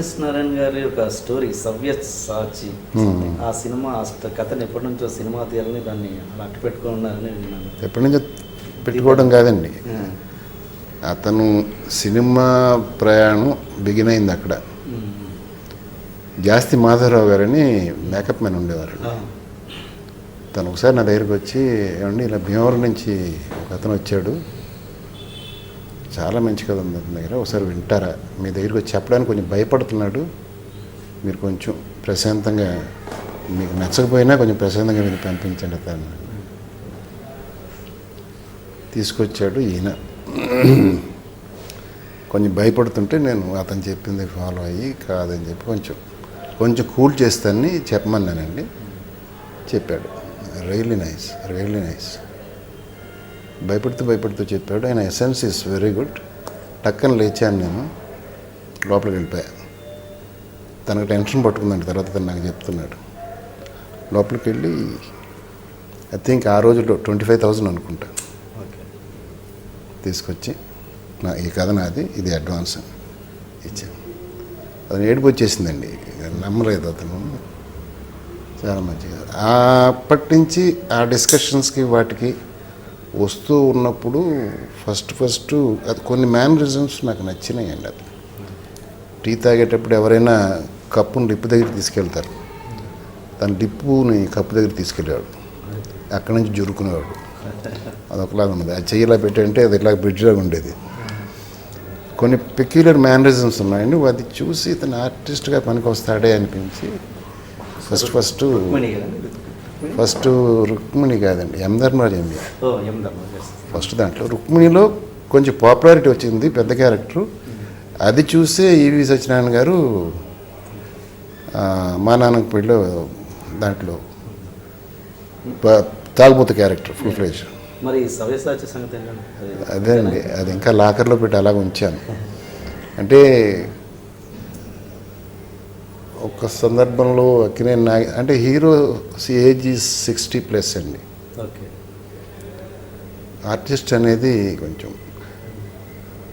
SS Narayana గారి ఒక story Savyasachi, ఆ సినిమా కథను ఎప్పటి నుంచో సినిమా తీయాలని దాన్ని అలా అట్టు పెట్టుకుని ఉన్నారని విన్నాను. ఎప్పటి నుంచో పెట్టుకోవడం కాదండి, అతను సినిమా ప్రయాణం బిగిన్ అయింది అక్కడ. జాస్తి మాధవరావు గారని మేకప్ మ్యాన్ ఉండేవారు. తను ఒకసారి నా దగ్గరికి వచ్చి, ఏమండి ఇలా భీమవరం నుంచి ఒక అతను వచ్చాడు, చాలా మంచి కథ ఉంది అతని దగ్గర, ఒకసారి వింటారా, మీ దగ్గరికి వచ్చి చెప్పడానికి కొంచెం భయపడుతున్నాడు, మీరు కొంచెం ప్రశాంతంగా, మీకు నచ్చకపోయినా కొంచెం ప్రశాంతంగా మీరు పంపించండి. అతను తీసుకొచ్చాడు. ఈయన కొంచెం భయపడుతుంటే నేను అతను చెప్పింది ఫాలో అయ్యి కాదని చెప్పి కొంచెం కూల్ చేస్తానని చెప్పమన్నానండి. చెప్పాడు. Really nice. భయపడుతూ చెప్పాడు. ఆయన ఎసెన్స్ ఇస్ వెరీ గుడ్. టక్కన లేచాను నేను, లోపలికి వెళ్ళిపోయా. తనకు టెన్షన్ పట్టుకుందండి. తర్వాత తను నాకు చెప్తున్నాడు. లోపలికి వెళ్ళి ఐ థింక్ ఆ రోజుల్లో 25,000 అనుకుంటా తీసుకొచ్చి, ఈ కథ నాది, ఇది అడ్వాన్స్ ఇచ్చాను. అతను ఏడుపు వచ్చేసిందండి, నమ్మలేదు అతను. చాలా మంచిగా అప్పటి నుంచి ఆ డిస్కషన్స్కి వాటికి వస్తూ ఉన్నప్పుడు ఫస్ట్ అది కొన్ని మ్యానరిజమ్స్ నాకు నచ్చినాయండి. అది టీ తాగేటప్పుడు ఎవరైనా కప్పును డిప్పు దగ్గర తీసుకెళ్తారు, తన డిప్పుని కప్పు దగ్గర తీసుకెళ్ళేవాడు, అక్కడి నుంచి జురుకునేవాడు. అదొకలాగా ఉన్నది. అది చెయ్యిలా పెట్టంటే అది ఇట్లా బ్రిడ్జ్లాగా ఉండేది. కొన్ని పెక్యులర్ మ్యానరిజమ్స్ ఉన్నాయండి. అది చూసి ఇతను ఆర్టిస్ట్గా పనికి వస్తాడే అనిపించి ఫస్ట్ రుక్మిణి కాదండి, యమధర్మరాజు ఎంబీఆర్ ఫస్ట్. దాంట్లో రుక్మిణిలో కొంచెం పాపులారిటీ వచ్చింది, పెద్ద క్యారెక్టరు. అది చూసే ఈవి సత్యనారాయణ గారు మా నాన్నకు పెళ్ళిలో దాంట్లో తాగుబోతు క్యారెక్టర్ ఫుల్ ఫ్లెజ్. మరి సవ్యసాచి సంగతి అదే అండి, అది ఇంకా లాకర్లో పెట్టి అలాగ ఉంచాను. అంటే ఒక సందర్భంలో అక్కినేని అంటే హీరో ఏజ్ 60+ అండి. ఆర్టిస్ట్ అనేది కొంచెం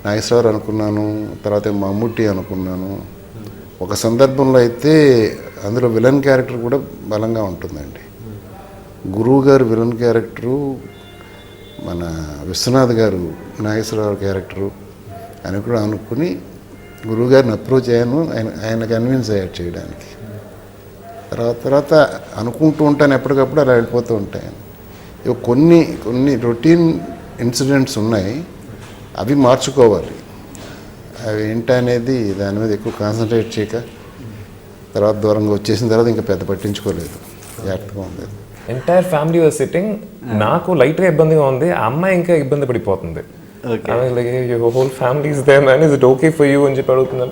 నాగేశ్వరరావు అనుకున్నాను, తర్వాత మమ్ముట్టి అనుకున్నాను. ఒక సందర్భంలో అయితే అందులో విలన్ క్యారెక్టర్ కూడా బలంగా ఉంటుందండి. గురువు గారు విలన్ క్యారెక్టరు, మన విశ్వనాథ్ గారు నాగేశ్వరరావు క్యారెక్టరు అని కూడా అనుకుని గురువుగారిని అప్రోచ్ అయ్యాను. ఆయన కన్విన్స్ అయ్యాడు చేయడానికి. తర్వాత అనుకుంటూ ఉంటాను, ఎప్పటికప్పుడు అలా వెళ్ళిపోతూ ఉంటాను. ఇవి కొన్ని రొటీన్ ఇన్సిడెంట్స్ ఉన్నాయి, అవి మార్చుకోవాలి. అవి ఏంటనేది దాని మీద ఎక్కువ కాన్సన్ట్రేట్ చేయక తర్వాత దూరంగా వచ్చేసిన తర్వాత ఇంకా పెద్ద పట్టించుకోలేదు, జాగ్రత్తగా ఉండేది. Entire family was sitting. నాకు లైట్గా ఇబ్బందిగా ఉంది, ఆ అమ్మాయి ఇంకా ఇబ్బంది పడిపోతుంది. Whole family is there man, is it okay for you అని చెప్పి అడుగుతున్నాను.